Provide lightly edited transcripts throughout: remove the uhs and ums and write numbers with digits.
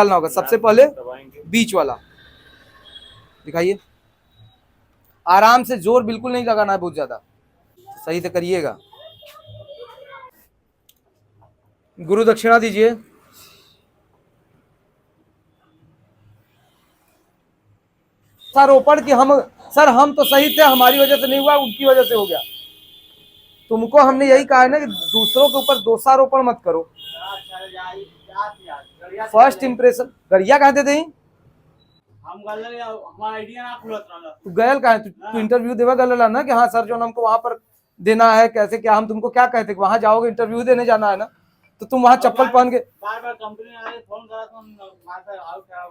निकालना होगा। सबसे पहले बीच वाला दिखाइए, आराम से, जोर बिल्कुल नहीं लगाना है बहुत ज्यादा, सही से करिएगा। गुरु दक्षिणा दीजिए। आरोपण कि हम तो सही थे, हमारी वजह से नहीं हुआ, उनकी वजह से हो गया। तुमको हमने यही कहा है ना कि दूसरों के ऊपर दोषारोपण मत करो। फर्स्ट इंप्रेशन गरिया कहते थे हम गैल का तू इंटरव्यू देवा गल ना कि हाँ सर जो हमको वहां पर देना है कैसे क्या, हम तुमको क्या कहते वहां जाओगे इंटरव्यू देने जाना है ना, तो तुम वहां चप्पल पहन के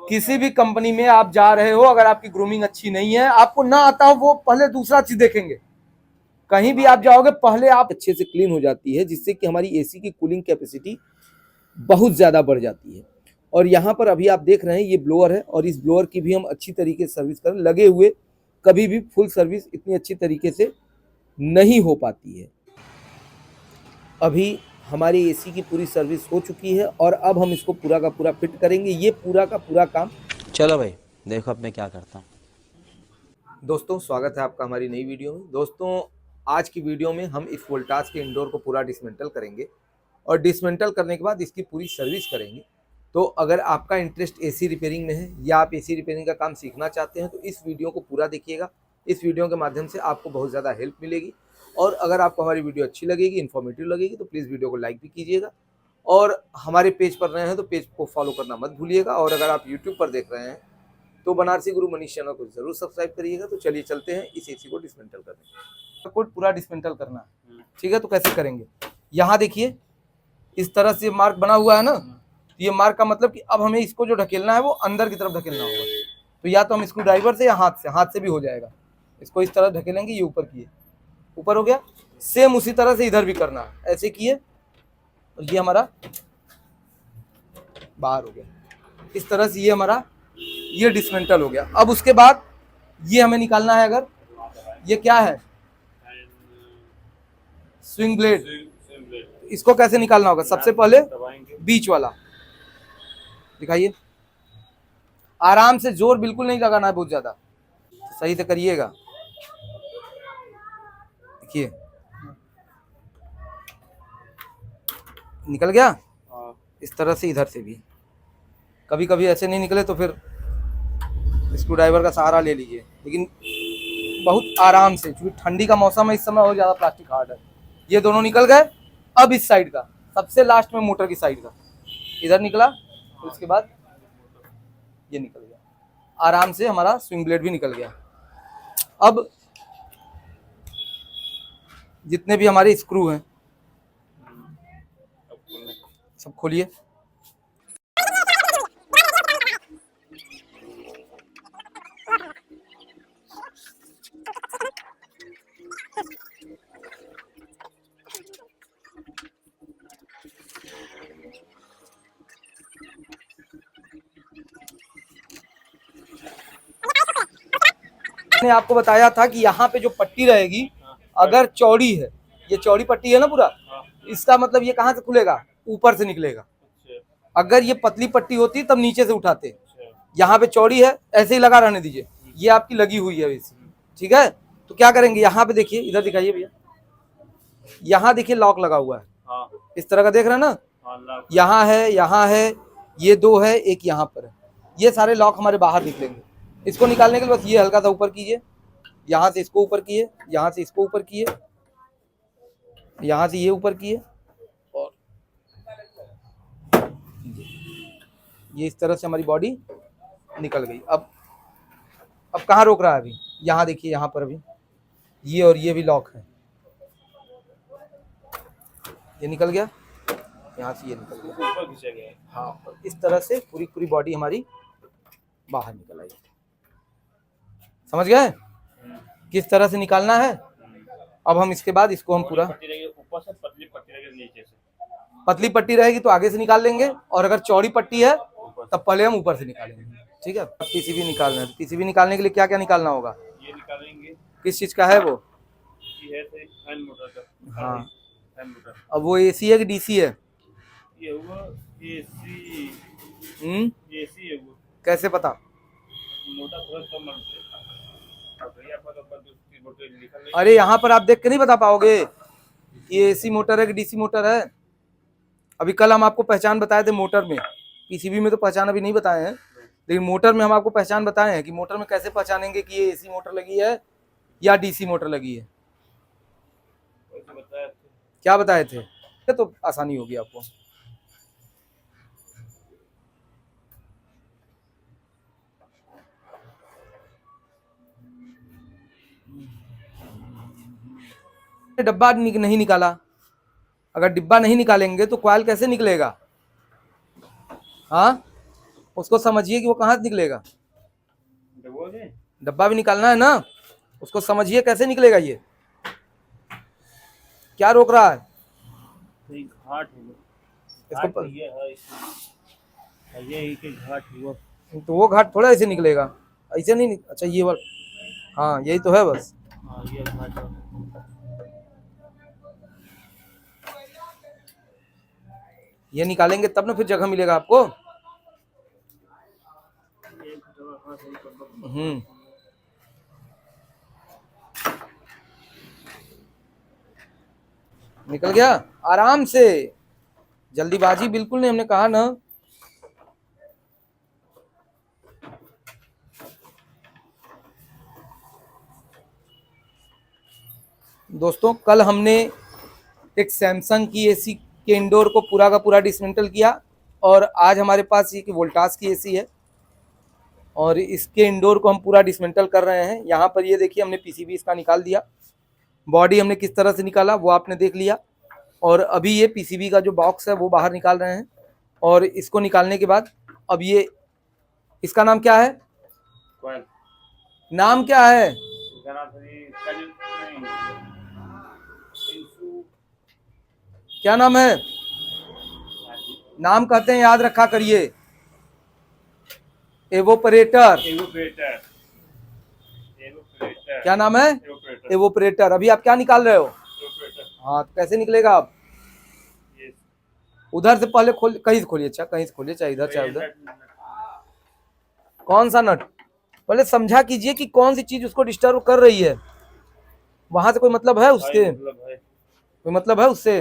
किसी भी कंपनी में आप जा रहे हो, अगर आपकी ग्रूमिंग अच्छी नहीं है, आपको ना आता हो, वो पहले दूसरा चीज देखेंगे। कहीं भी आप जाओगे पहले आप अच्छे से क्लीन हो जाती है, जिससे कि हमारी एसी की कूलिंग कैपेसिटी बहुत ज्यादा बढ़ जाती है। और यहाँ पर अभी आप देख रहे हैं ये ब्लोअर है, और इस ब्लोअर की भी हम अच्छी तरीके से सर्विस करें, लगे हुए कभी भी फुल सर्विस इतनी अच्छी तरीके से नहीं हो पाती है। अभी हमारी एसी की पूरी सर्विस हो चुकी है और अब हम इसको पूरा का पूरा फिट करेंगे। ये पूरा का पूरा काम, चलो भाई देखो अब मैं क्या करता हूँ। दोस्तों स्वागत है आपका हमारी नई वीडियो में। दोस्तों आज की वीडियो में हम इस वोल्टास के इंडोर को पूरा डिसमेंटल करेंगे, और डिसमेंटल करने के बाद इसकी पूरी सर्विस करेंगे। तो अगर आपका इंटरेस्ट एसी रिपेयरिंग में है या आप एसी रिपेयरिंग का काम सीखना चाहते हैं तो इस वीडियो को पूरा देखिएगा। इस वीडियो के माध्यम से आपको बहुत ज़्यादा हेल्प मिलेगी, और अगर आपको हमारी वीडियो अच्छी लगेगी, इन्फॉर्मेटिव लगेगी, तो प्लीज़ वीडियो को लाइक भी कीजिएगा, और हमारे पेज पर रहे हैं तो पेज को फॉलो करना मत भूलिएगा। और अगर आप यूट्यूब पर देख रहे हैं तो बनारसी गुरु मनीष चैनल को जरूर सब्सक्राइब करिएगा। तो चलिए चलते हैं इस एसी को डिसमेंटल करने। कोड पूरा डिसमेंटल करना है, ठीक है? तो कैसे करेंगे, यहाँ देखिए इस तरह से मार्क बना हुआ है ना, ये मार्क का मतलब कि अब हमें इसको जो ढकेलना है वो अंदर की तरफ ढकेलना होगा। तो या तो हम स्क्रू ड्राइवर से या हाथ से भी हो जाएगा। इसको इस तरह ढकेलेंगे, ये ऊपर किए, ऊपर हो गया। सेम उसी तरह से इधर भी करना है, ऐसे किए, और ये हमारा बाहर हो गया। इस तरह से ये हमारा ये डिसमेंटल हो गया। अब उसके बाद ये हमें निकालना है, अगर ये क्या है, स्विंग ब्लेड, इसको कैसे निकालना होगा? सबसे पहले बीच वाला दिखाइए, आराम से, जोर बिल्कुल नहीं लगाना है बहुत ज्यादा, सही से करिएगा। देखिए निकल गया। इस तरह से इधर से भी, कभी कभी ऐसे नहीं निकले तो फिर स्क्रू ड्राइवर का सहारा ले लीजिए, लेकिन बहुत आराम से, क्योंकि ठंडी का मौसम है इस समय, और ज्यादा प्लास्टिक हार्ड है। ये दोनों निकल गए। अब इस साइड का, सबसे लास्ट में मोटर की साइड का इधर निकला, उसके बाद ये निकल गया। आराम से हमारा स्विंग ब्लेड भी निकल गया। अब जितने भी हमारे स्क्रू हैं सब खोलिए। मैंने आपको बताया था कि यहाँ पे जो पट्टी रहेगी, अगर चौड़ी है, ये चौड़ी पट्टी है ना पूरा, इसका मतलब ये कहाँ से खुलेगा? ऊपर से निकलेगा। अगर ये पतली पट्टी होती तब नीचे से उठाते। यहाँ पे चौड़ी है, ऐसे ही लगा रहने दीजिए, ये आपकी लगी हुई है वैसे, ठीक है? तो क्या करेंगे, यहाँ पे देखिए, इधर दिखाइए भैया, यहाँ देखिए लॉक लगा हुआ है, इस तरह का देख रहे हैं ना, यहाँ है, ये दो है, एक यहाँ पर है, ये सारे लॉक हमारे बाहर निकलेंगे। इसको निकालने के लिए बस ये हल्का सा ऊपर कीजिए, यहाँ से इसको ऊपर किए, यहाँ से इसको ऊपर किए, यहाँ से ये ऊपर किए, और ये इस तरह से हमारी बॉडी निकल गई। अब कहाँ रोक रहा है अभी? यहाँ देखिए, यहाँ पर अभी ये और ये भी लॉक है, ये निकल गया, यहाँ से ये निकल गया, ऊपर खींचा गया। हाँ, इस तरह से पूरी बॉडी हमारी बाहर निकल आई। समझ गए किस तरह से निकालना है? अब हम इसके बाद इसको हम पूरा, ऊपर से पतली पट्टी रहेगी, नीचे से पतली पट्टी रहेगी तो आगे से निकाल लेंगे, और अगर चौड़ी पट्टी है तब पहले हम ऊपर से निकालेंगे, ठीक है? पीसीबी निकालना है, पीसीबी निकालने के लिए क्या क्या निकालना होगा? ये निकालेंगे। किस चीज का है वो? ये है फैन मोटर का। हाँ, फैन मोटर। अब वो एसी है कि डीसी है? ये हुआ एसी। एसी है वो, कैसे पता? मोटा थोड़ा कम बढ़िया पर दूसरी मोटर निकल नहीं। अरे यहाँ पर आप देख के नहीं बता पाओगे ये एसी मोटर है कि डीसी मोटर है। अभी कल हम आपको पहचान बताए थे मोटर में, पीसीबी में तो पहचान अभी नहीं बताए हैं, लेकिन मोटर में हम आपको पहचान बताए हैं कि मोटर में कैसे पहचानेंगे कि ये एसी मोटर लगी है या डीसी मोटर लगी है। वैसे बताया था। क्या बताए थे? ये तो आसानी होगी आपको। डब्बा नहीं निकाला, अगर डिब्बा नहीं निकालेंगे तो कॉइल कैसे निकलेगा? हाँ, उसको समझिए कि वो कहाँ से निकलेगा। डब्बा भी निकालना है ना, उसको समझिए कैसे निकलेगा। ये क्या रोक रहा है? घाट इसको घाट ये है, ये के घाट हुआ। तो वो घाट थोड़ा ऐसे निकलेगा, ऐसे नहीं अच्छा ये वाला, हाँ यही तो है बस। हाँ ये घाट है। ये निकालेंगे तब ना फिर जगह मिलेगा आपको। निकल गया आराम से, जल्दीबाजी बिल्कुल नहीं, हमने कहा ना। दोस्तों कल हमने एक सैमसंग की एसी के इंडोर को पूरा का पूरा डिसमेंटल किया और आज हमारे पास ये वोल्टास की एसी है और इसके इंडोर को हम पूरा डिसमेंटल कर रहे हैं। यहाँ पर ये देखिए हमने पीसीबी इसका निकाल दिया, बॉडी हमने किस तरह से निकाला वो आपने देख लिया, और अभी ये पीसीबी का जो बॉक्स है वो बाहर निकाल रहे हैं। और इसको निकालने के बाद अब ये, इसका नाम क्या है? नाम क्या है? क्या नाम है? नाम कहते हैं, याद रखा करिए। एवोपरेटर। क्या नाम है? एवोपरेटर। अभी आप क्या निकाल रहे हो? हाँ, तो कैसे निकलेगा आप? उधर से पहले खोल, कहीं से खोलिए, अच्छा कहीं से खोलिए, चाहे इधर चाहे उधर। कौन सा नट? पहले समझा कीजिए कि कौन सी चीज उसको डिस्टर्ब कर रही है। वहां से कोई मतलब है उसके? कोई मतलब है उससे?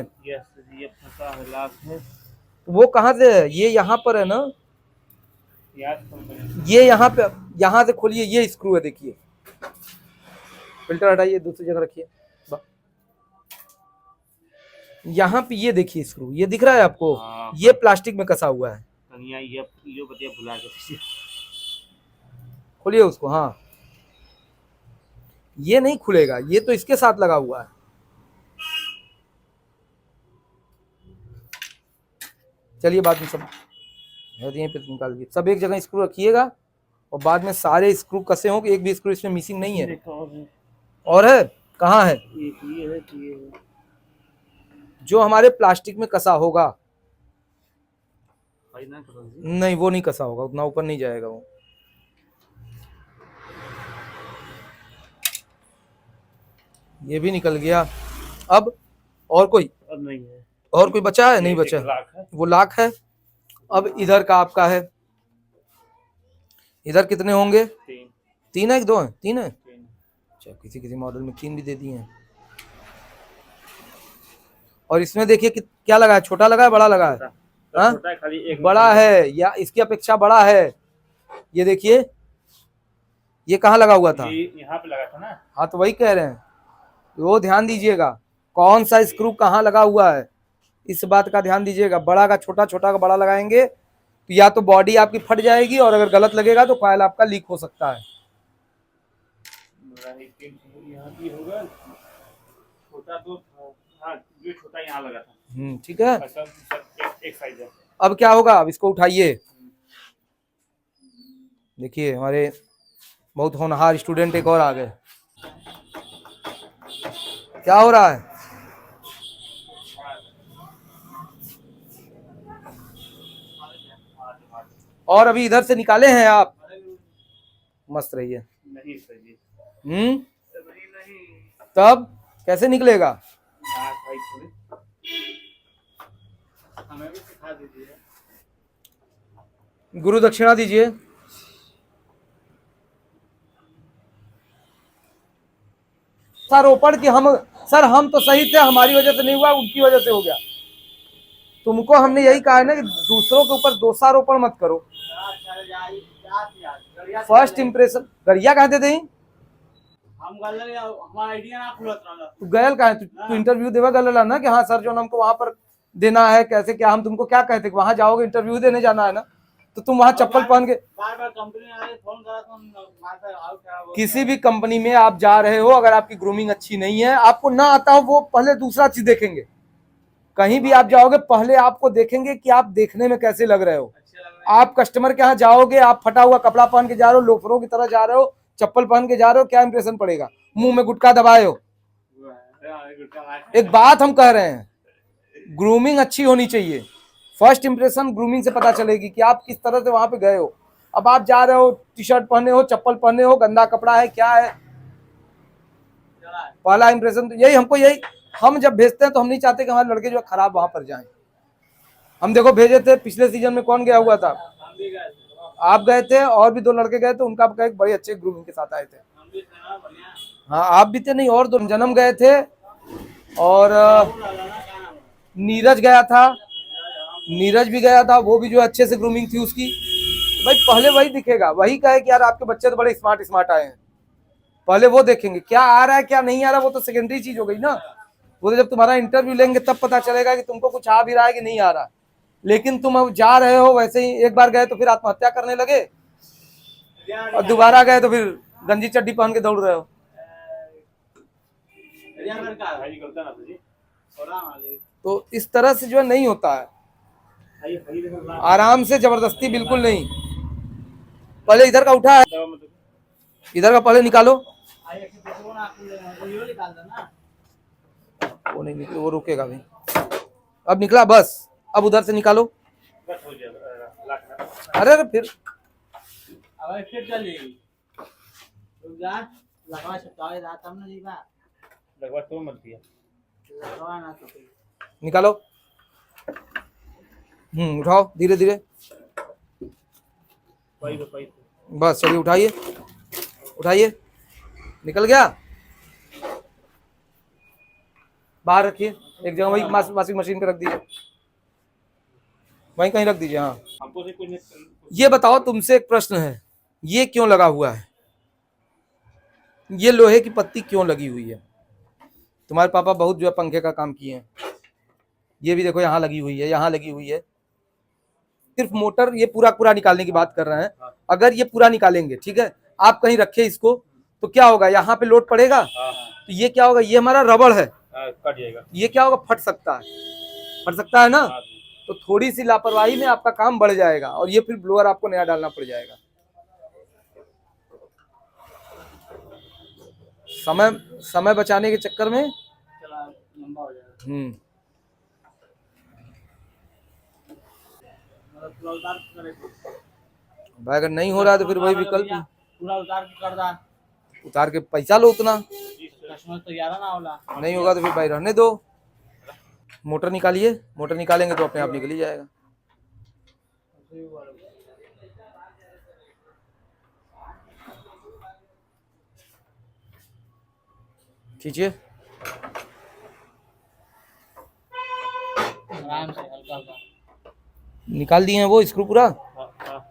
ये फंसा है, लाख है। वो कहाँ से है? ये यहाँ पर है ना, ये यहाँ पे, यहाँ से खोलिए, ये स्क्रू है देखिए। फिल्टर हटाइए, दूसरी जगह रखिए। यहाँ पे ये देखिए स्क्रू, ये दिख रहा है आपको? ये प्लास्टिक में कसा हुआ है। ये भुला के खोलिए उसको। हाँ, ये नहीं खुलेगा, ये तो इसके साथ लगा हुआ है। चलिए बाद में सब यहीं पे निकाल दिए, सब एक जगह स्क्रू रखिएगा और बाद में सारे स्क्रू कसे हों कि एक भी स्क्रू इसमें मिसिंग नहीं है। और है? कहाँ है? ये जो हमारे प्लास्टिक में कसा होगा, नहीं वो नहीं कसा होगा, उतना ऊपर नहीं जाएगा वो। ये भी निकल गया। अब और कोई? अब नहीं है। और कोई बचा है? नहीं बचा, वो लाख है। अब इधर का आपका है, इधर कितने होंगे? तीन है कि दो है? तीन है। अच्छा, किसी किसी मॉडल में तीन भी दे दिए हैं। और इसमें देखिए कि क्या लगा है, छोटा लगा है बड़ा लगा है? हाँ, बड़ा है या इसकी अपेक्षा बड़ा है। ये देखिए, ये कहाँ लगा हुआ था? यहाँ पे लगा था ना। हाँ, तो वही कह रहे हैं, वो ध्यान दीजिएगा कौन सा स्क्रू कहाँ लगा हुआ है, इस बात का ध्यान दीजिएगा। बड़ा का छोटा, छोटा का बड़ा लगाएंगे तो या तो बॉडी आपकी फट जाएगी और अगर गलत लगेगा तो कॉइल आपका लीक हो सकता है। यहाँ भी होगा, छोटा तो हाँ, जो छोटा यहाँ लगा था। ठीक है। एक साइड है। अब क्या होगा? अब इसको उठाइए, देखिए हमारे बहुत होनहार स्टूडेंट एक और आ गए। क्या हो रहा है? और अभी इधर से निकाले हैं आप? मस्त रहिए। नहीं सही। तब कैसे निकलेगा? हमें भी सिखा दीजिए। गुरु दक्षिणा दीजिए। आरोपण कि हम सर हम तो सही थे, हमारी वजह से नहीं हुआ, उनकी वजह से हो गया। तुमको हमने यही कहा है ना कि दूसरों के ऊपर दोषारोपण मत करो। फर्स्ट इंप्रेशन गरिया कहाँ थे हमारा आइडिया ना खुलत रहला। तू गयल कहाँ है? तू इंटरव्यू देवा गलला ना कि हाँ सर जो हमको वहां पर देना है, कैसे क्या हम तुमको क्या कहते वहां जाओगे, इंटरव्यू देने जाना है ना, तो तुम वहां चप्पल पहन के बार बार कंपनी वाले फोन करा तो माता आओ क्या बोल। किसी भी कंपनी में आप जा रहे हो, अगर आपकी ग्रूमिंग अच्छी नहीं है, आपको ना आता हो, वो पहले दूसरा चीज देखेंगे। कहीं भी आप जाओगे पहले आपको देखेंगे कि आप देखने में कैसे लग रहे हो। आप कस्टमर के यहाँ जाओगे, आप फटा हुआ कपड़ा पहन के जा रहे हो, लोफरों की तरह जा रहे हो, चप्पल पहन के जा रहे हो, क्या इंप्रेशन पड़ेगा? मुंह में गुटखा दबाए हो। एक बात हम कह रहे हैं, ग्रूमिंग अच्छी होनी चाहिए। फर्स्ट इंप्रेशन ग्रूमिंग से पता चलेगी कि आप किस तरह से वहां पे गए हो। अब आप जा रहे हो, टी शर्ट पहने हो, चप्पल पहने हो, गंदा कपड़ा है, क्या है, पहला इंप्रेशन तो यही हमको यही हम जब भेजते हैं तो हम नहीं चाहते कि हमारे लड़के जो खराब वहां पर जाएं। हम देखो भेजे थे पिछले सीजन में, कौन गया हुआ था? आप गए थे और भी 2 लड़के गए थे, उनका एक बड़े अच्छे ग्रूमिंग के साथ आए थे। हाँ आप भी थे, नहीं और 2 जन्म गए थे, और नीरज गया था, नीरज भी गया था, वो भी जो अच्छे से ग्रूमिंग थी उसकी। भाई पहले वही दिखेगा, वही कहे कि यार आपके बच्चे तो बड़े स्मार्ट स्मार्ट आए हैं, पहले वो देखेंगे। क्या आ रहा है क्या नहीं आ रहा वो तो सेकेंडरी चीज हो गई ना। वो तो जब तुम्हारा इंटरव्यू लेंगे तब पता चलेगा कि तुमको कुछ आ भी रहा है कि नहीं आ रहा। लेकिन तुम अब जा रहे हो वैसे ही, एक बार गए तो फिर आत्महत्या करने लगे, और दोबारा गए तो फिर गंजी चड्डी पहन के दौड़ रहे हो। तो इस तरह से जो है नहीं होता है, आराम से, जबरदस्ती बिल्कुल नहीं। पहले इधर का उठा है, इधर का पहले निकालो। वो नहीं निकले, वो रुकेगा भी। अब निकला बस, अब उधर से निकालो। अरे अरे फिर निकालो। उठाओ धीरे धीरे, बस चलिए उठाइए, उठाइए। निकल गया, बाहर रखिए एक जगह, वही वॉशिंग मशीन पे रख दीजिए, वहीं कहीं रख दीजिए। हाँ हमको से कुछ ये बताओ, तुमसे एक प्रश्न है, ये क्यों लगा हुआ है? ये लोहे की पत्ती क्यों लगी हुई है? तुम्हारे पापा बहुत जो है पंखे का काम किए हैं। ये भी देखो यहाँ लगी हुई है, यहाँ लगी हुई है। सिर्फ मोटर, ये पूरा पूरा निकालने की बात कर रहे हैं। अगर ये पूरा निकालेंगे, ठीक है, आप कहीं रखे इसको, तो क्या होगा? यहाँ पे लोड पड़ेगा, तो ये क्या होगा? ये हमारा रबड़ है, कट जाएगा। ये क्या होगा? फट सकता है, फट सकता है ना। तो थोड़ी सी लापरवाही में आपका काम बढ़ जाएगा, और ये फिर ब्लोअर आपको नया डालना पड़ जाएगा। समय बचाने के चक्कर में लंबा हो जाएगा। भाई अगर नहीं हो रहा है तो फिर वही विकल्प, पूरा उतार के कर दा, उतार के पैसा लो उतना। कस्टमर तो 11 ना होला, नहीं होगा तो फिर भाई रहने दो। मोटर निकालिए, मोटर निकालेंगे तो अपने आप निकल ही जाएगा। खींचिए, आराम से हल्का हल्का निकाल दिए हैं वो स्क्रू पूरा। हाँ।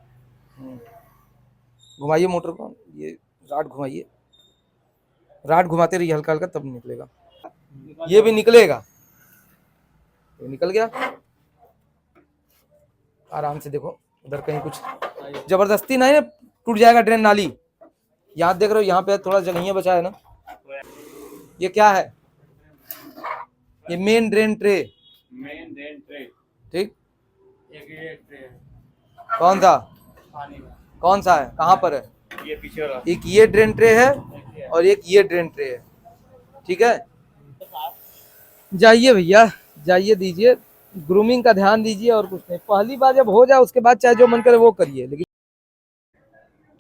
घुमाइए मोटर को, ये राड घुमाइए, राड घुमाते रहिए हल्का हल्का, तब निकलेगा। ये भी निकलेगा, ये निकल गया। आराम से देखो, उधर कहीं कुछ जबरदस्ती नहीं है, टूट जाएगा ड्रेन नाली। यहाँ देख रहे हो, यहाँ पे थोड़ा जगह बचा है ना। ये क्या है? ये main drain tray, main drain tray, ठीक। एक ये ट्रे है कौन सा? पानी का। कौन सा है, कहाँ पर है? ये पीछे वाला, एक ये ड्रेन ट्रे है और एक ये ड्रेन ट्रे है, ठीक है। जाइए भैया, जाइए, दीजिए ग्रूमिंग का ध्यान दीजिए, और कुछ नहीं। पहली बार जब हो जाए उसके बाद चाहे जो मन करे वो करिए। लेकिन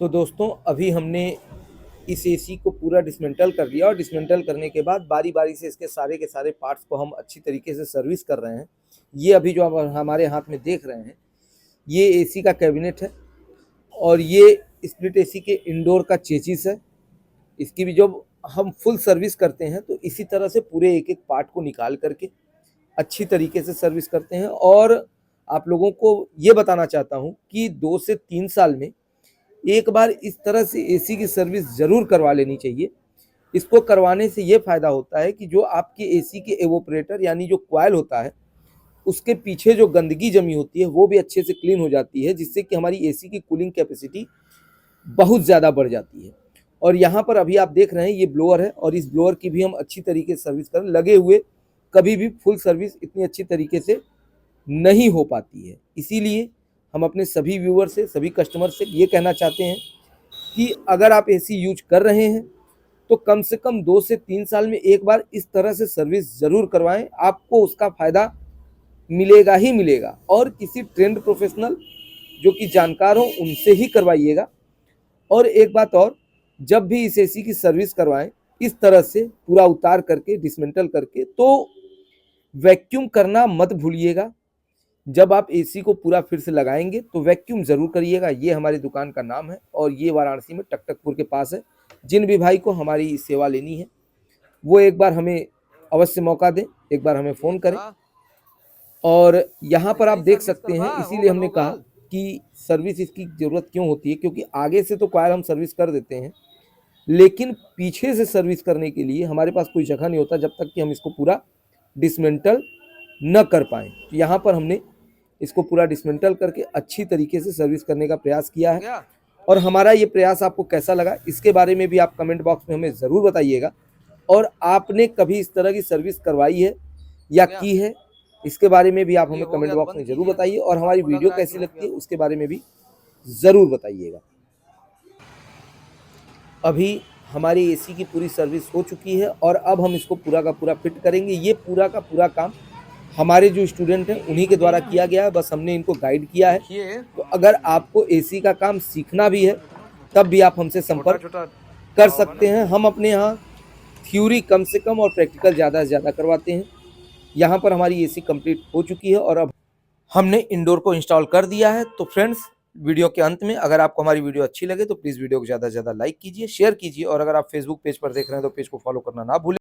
तो दोस्तों अभी हमने इस एसी को पूरा डिसमेंटल कर दिया, और डिसमेंटल करने के बाद बारी बारी से इसके सारे के सारे पार्ट्स को हम अच्छी तरीके से सर्विस कर रहे हैं। ये अभी जो आप हमारे हाथ में देख रहे हैं, ये एसी का कैबिनेट है और ये स्प्लिट एसी के इंडोर का चेसिस है। इसकी भी जब हम फुल सर्विस करते हैं तो इसी तरह से पूरे एक एक पार्ट को निकाल करके अच्छी तरीके से सर्विस करते हैं। और आप लोगों को ये बताना चाहता हूँ कि 2 से 3 साल में एक बार इस तरह से एसी की सर्विस ज़रूर करवा लेनी चाहिए। इसको करवाने से ये फ़ायदा होता है कि जो आपके एसी के एवोपरेटर यानी जो कॉइल होता है उसके पीछे जो गंदगी जमी होती है वो भी अच्छे से क्लीन हो जाती है, जिससे कि हमारी एसी की कूलिंग कैपेसिटी बहुत ज़्यादा बढ़ जाती है। और यहाँ पर अभी आप देख रहे हैं ये ब्लोअर है और इस ब्लोअर की भी हम अच्छी तरीके से सर्विस करें, लगे हुए कभी भी फुल सर्विस इतनी अच्छी तरीके से नहीं हो पाती है। इसीलिए हम अपने सभी व्यूअर से, सभी कस्टमर से ये कहना चाहते हैं कि अगर आप एसी यूज कर रहे हैं तो कम से कम 2 से 3 साल में एक बार इस तरह से सर्विस ज़रूर करवाएं, आपको उसका फ़ायदा मिलेगा ही मिलेगा। और किसी ट्रेंड प्रोफेशनल जो कि जानकार हो उनसे ही करवाइएगा। और एक बात और, जब भी इस एसी की सर्विस करवाएं इस तरह से पूरा उतार करके डिसमेंटल करके तो वैक्यूम करना मत भूलिएगा। जब आप एसी को पूरा फिर से लगाएंगे तो वैक्यूम ज़रूर करिएगा। ये हमारी दुकान का नाम है और ये वाराणसी में टकटकपुर के पास है। जिन भी भाई को हमारी सेवा लेनी है वो एक बार हमें अवश्य मौका दें, एक बार हमें फ़ोन करें। और यहाँ पर आप देख सकते हैं, इसीलिए हमने कहा कि सर्विस इसकी ज़रूरत क्यों होती है, क्योंकि आगे से तो कॉइल हम सर्विस कर देते हैं लेकिन पीछे से सर्विस करने के लिए हमारे पास कोई जगह नहीं होता जब तक कि हम इसको पूरा डिसमेंटल न कर पाएँ। तो यहाँ पर हमने इसको पूरा डिसमेंटल करके अच्छी तरीके से सर्विस करने का प्रयास किया है। और हमारा ये प्रयास आपको कैसा लगा इसके बारे में भी आप कमेंट बॉक्स में हमें ज़रूर बताइएगा। और आपने कभी इस तरह की सर्विस करवाई है या की है, इसके बारे में भी आप हमें कमेंट बॉक्स में ज़रूर बताइए। और हमारी वीडियो कैसी लगती है उसके बारे में भी ज़रूर बताइएगा। अभी हमारी एसी की पूरी सर्विस हो चुकी है और अब हम इसको पूरा का पूरा फिट करेंगे। ये पूरा का पूरा काम हमारे जो स्टूडेंट हैं उन्हीं के द्वारा किया गया है, बस हमने इनको गाइड किया है। तो अगर आपको एसी का काम सीखना भी है तब भी आप हमसे संपर्क कर सकते हैं। हम अपने यहाँ थ्योरी कम से कम और प्रैक्टिकल ज़्यादा से ज़्यादा करवाते हैं। यहाँ पर हमारी एसी कंप्लीट हो चुकी है और अब हमने इंडोर को इंस्टॉल कर दिया है। तो फ्रेंड्स, वीडियो के अंत में अगर आपको हमारी वीडियो अच्छी लगे तो प्लीज़ वीडियो को ज़्यादा से ज़्यादा लाइक कीजिए, शेयर कीजिए और अगर आप फेसबुक पेज पर देख रहे हैं तो पेज को फॉलो करना ना भूलें।